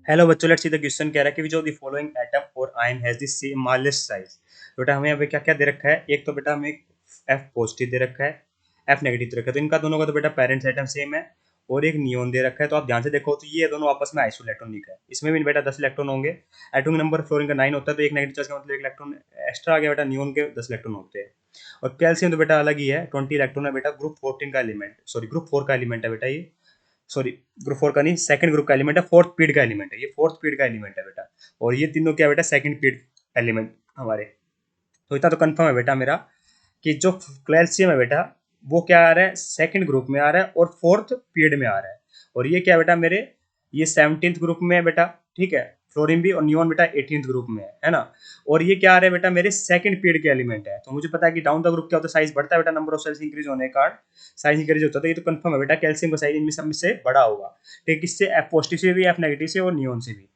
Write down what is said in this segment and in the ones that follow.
Hello बच्चों, let's see the question कह रहा है कि which of the following atom और ion has the smallest size. बेटा हमें यहाँ पे क्या क्या दे रखा है। एक तो बेटा हमें एफ पॉजिटिव दे रखा है, एफ नेगेटिव दे रखा है, तो इनका दोनों का तो बेटा पेरेंट्स एटम सेम है। और एक नियोन दे रखा है, तो आप ध्यान से देखो तो ये दोनों आपस में आइसोइलेक्ट्रॉनिक है। इसमें भी बेटा 10 इलेक्ट्रॉन होंगे। एटॉमिक नंबर फ्लोरीन का 9 होता है, तो एक नेगेटिव चार्ज का मतलब एक इलेक्ट्रॉन एक्स्ट्रा आ गया बेटा। नियोन के 10 इलेक्ट्रॉन होते हैं। और कैल्शियम तो बेटा अलग ही है, 20 इलेक्ट्रॉन है बेटा। ग्रुप 14 का एलिमेंट, सॉरी ग्रुप 4 का एलिमेंट है बेटा ये। सॉरी, ग्रुप 4 का नहीं, सेकंड ग्रुप का एलिमेंट है, फोर्थ पीरियड का एलिमेंट है ये, फोर्थ पीरियड का एलिमेंट है बेटा। और ये तीनों क्या बेटा, सेकंड पीरियड एलिमेंट हमारे। तो इतना तो कंफर्म है बेटा मेरा कि जो कैल्शियम है बेटा वो क्या आ रहा है, सेकंड ग्रुप में आ रहा है और फोर्थ पीरियड में आ रहा है। और ये क्या बेटा मेरे, ये 17th ग्रुप में है बेटा। ठीक है, फ्लोरीन भी और नियोन बेटा 18th ग्रुप में है ना। और ये क्या आ रहा है बेटा, मेरे सेकंड पीरियड के एलिमेंट है। तो मुझे पता है कि डाउन द ग्रुप क्या होता है, साइज बढ़ता है बेटा, नंबर ऑफ सेल्स इंक्रीज होने का साइज इंक्रीज होता है। तो ये तो कंफर्म है बेटा, कैल्शियम का साइज इनमें सब में से बड़ा होगा। ठीक है, किससे, एफ पॉजिटिव से भी, एफ नेगेटिव से और नियोन से भी,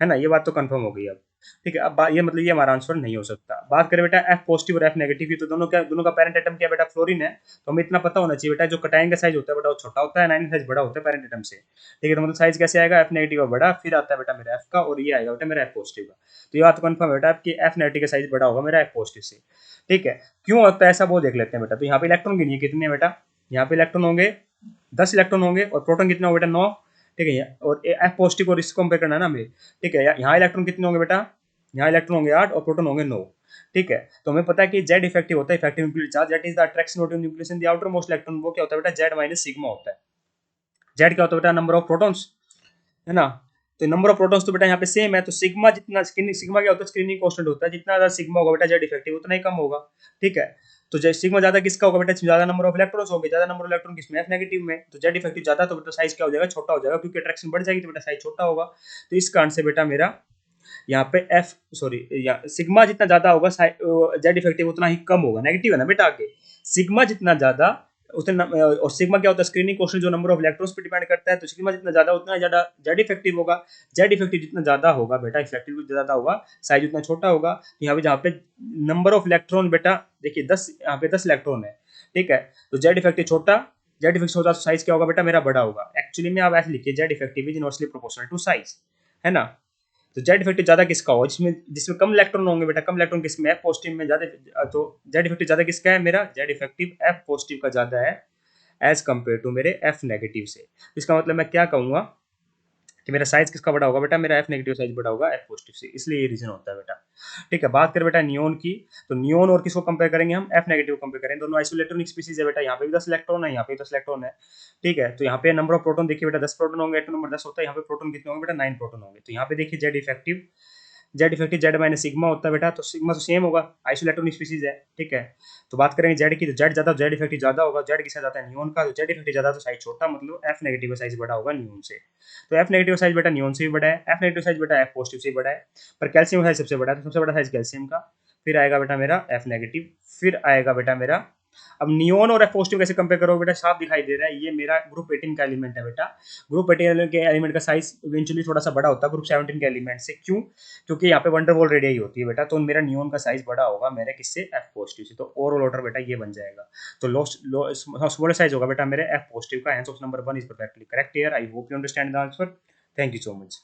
है ना। ये बात तो कंफर्म हो गई अब। ठीक है, अब ये मतलब ये हमारा आंसर नहीं हो सकता। बात करें बेटा एफ पॉजिटिव और एफ नेगेटिव की, तो दोनों क्या, दोनों का पेरेंट एटम क्या बेटा, फ्लोरीन है। तो हमें इतना पता होना चाहिए बेटा, जो कटायन का साइज होता है बेटा वो छोटा होता है, नाइन का साइज बड़ा होता है पेरेंट एटम से। ठीक है, तो मतलब साइज कैसे आएगा, एफ नेगेटिव का बड़ा, फिर आता है बेटा मेरा एफ का, और ये आएगा बेटा मेरा एफ पॉजिटिव का। तो ये बात तो कंफर्म है बेटा आपकी, एफ नेगेटिव का साइज बड़ा होगा मेरा एफ पॉजिटिव से। ठीक है, क्यों होता है ऐसा वो देख लेते हैं बेटा। तो यहाँ पे इलेक्ट्रॉन गिनिए कितने बेटा, यहाँ पे इलेक्ट्रॉन होंगे 10 इलेक्ट्रॉन होंगे, और प्रोटॉन कितना होगा बेटा 9। ठीक है, और एफ पॉजिटिव और इसको कंपेयर करना है ना हमें। ठीक है, यहाँ इलेक्ट्रॉन कितने होंगे बेटा, यहाँ इलेक्ट्रॉन होंगे 8 और प्रोटॉन होंगे 9। ठीक है, तो हमें पता है कि जेड इफेक्टिव होता है, effective nuclear charge, that is the attraction of nucleus in the outer most electron. वो क्या होता है बेटा, जेड माइनस सिग्मा होता है। जेड क्या होता है बेटा, नंबर ऑफ प्रोटॉन्स, है ना। तो नंबर ऑफ प्रोटॉन्स तो बेटा यहाँ पे सेम है, तो सिग्मा जितना सिग्मा क्या होता है, स्क्रीनिंग कांस्टेंट होता है। जितना ज्यादा सिग्मा होगा बेटा जेड इफेक्टिव उतना ही कम होगा। ठीक है, तो जब सिग्मा ज्यादा किसका होगा बेटा, ज्यादा नंबर ऑफ इलेक्ट्रॉन्स होंगे, ज्यादा नंबर ऑफ इलेक्ट्रॉन किसमें, एफ नेगेटिव में। तो जेड इफेक्टिव ज्यादा, तो बेटा साइज क्या हो जाएगा, छोटा हो जाएगा, क्योंकि अट्रैक्शन बढ़ जाएगी तो बेटा साइज छोटा होगा। तो इस कारण से बेटा मेरा यहाँ पे एफ, सॉरी, या सिग्मा जितना ज्यादा होगा जेड इफेक्टिव उतना ही कम होगा। नेगेटिव है ना बेटा आगे, सिग्मा जितना ज्यादा उतना, और सिग्मा क्या होता है, स्क्रीनिंग क्वेश्चन जो नंबर ऑफ इलेक्ट्रॉन्स पे डिपेंड करता है। तो सिग्मा जितना ज्यादा उतना ज्यादा जेड इफेक्टिव होगा। जेड इफेक्टिव जितना ज्यादा होगा बेटा, इफेक्टिव ज्यादा होगा, साइज उतना छोटा होगा। तो यहाँ पे जहाँ पे नंबर ऑफ इलेक्ट्रॉन बेटा देखिए 10, यहाँ पे 10 इलेक्ट्रॉन है। ठीक है, तो जेड इफेक्टिव छोटा, जेड इफेक्टिव छोटा, साइज क्या होगा बेटा मेरा बड़ा होगा। एक्चुअली में आप ऐसे लिखिए, Z effective is inversely proportional to size, है ना। तो जेड इफेक्टिव ज्यादा किसका होगा, जिसमें जिसमें कम इलेक्ट्रॉन होंगे बेटा, कम इलेक्ट्रॉन किसमें है, पॉजिटिव में ज्यादा। तो जेड इफेक्टिव ज्यादा किसका है मेरा, जेड इफेक्टिव एफ पॉजिटिव का ज्यादा है एज कम्पेयर टू मेरे एफ नेगेटिव से। इसका मतलब मैं क्या कहूंगा कि मेरा साइज किसका बड़ा होगा बेटा, मेरा एफ नेगेटिव साइज बड़ा होगा एफ पॉजिटिव से, इसलिए ये रीजन होता है बेटा। ठीक है, बात करें बेटा नियोन की, तो नियोन और किसको कंपेयर करेंगे हम, एफ नेगेटिव को कंपेयर करेंगे। दोनों आइसोइलेक्ट्रॉनिक स्पीसीज है बेटा, यहाँ पे भी 10 इलेक्ट्रॉन है, यहाँ पे 10 इलेक्ट्रॉन है। ठीक है, तो यहाँ पे नंबर ऑफ प्रोटॉन देखिए बेटा, 10 प्रोटॉन होंगे, एटम नंबर 10 होता है। यहाँ पे प्रोटॉन कितने होंगे बेटा, 9 प्रोटॉन होंगे। तो यहाँ पे देखिए Z effective Z minus sigma होता है बेटा, तो सिग्मा तो सेम होगा, आइसोइलेक्ट्रॉनिक स्पीसीज है। ठीक है, तो बात करेंगे जेड की, तो जेड ज्यादा, जेड इफेक्टिव ज्यादा होगा। जेड किसका ज्यादा है, नियोन का। तो जेड इफेक्टिव ज्यादा, तो साइज छोटा, मतलब एफ नेगेटिव का साइज बड़ा होगा नियोन से। तो एफ नेगेटिव साइज बेटा नियोन से भी बड़ा है, एफ नेगेटिव साइज बेटा एफ पॉजिटिव से भी बड़ा है। पर कैल्शियम साइज सबसे बड़ा है, तो सबसे बड़ा साइज कैल्शियम का। फिर आएगा बेटा मेरा एफ नेगेटिव, फिर आएगा बेटा मेरा, अब नियोन और एफ पॉजिटिव कैसे कंपेयर करोगे बेटा, साफ दिखाई दे रहा है, ये मेरा ग्रुप 18 का एलिमेंट है बेटा। ग्रुप 18 के एलिमेंट का साइज इवेंचुअली थोड़ा सा बड़ा होता है ग्रुप 17 के एलिमेंट से। क्यों, क्योंकि यहाँ पे वंडरवॉल रेडियस होती है बेटा। तो मेरा नियोन का साइज बड़ा होगा मेरे किससे, एफ पॉजिटिव से। तो ओवरऑल ऑर्डर बेटा ये बन जाएगा। तो स्मॉलर साइज होगा बेटा मेरे एफ पॉजिटिव का। Answer option number 1 is perfectly correct here. I hope you understand the answer. Thank you so much.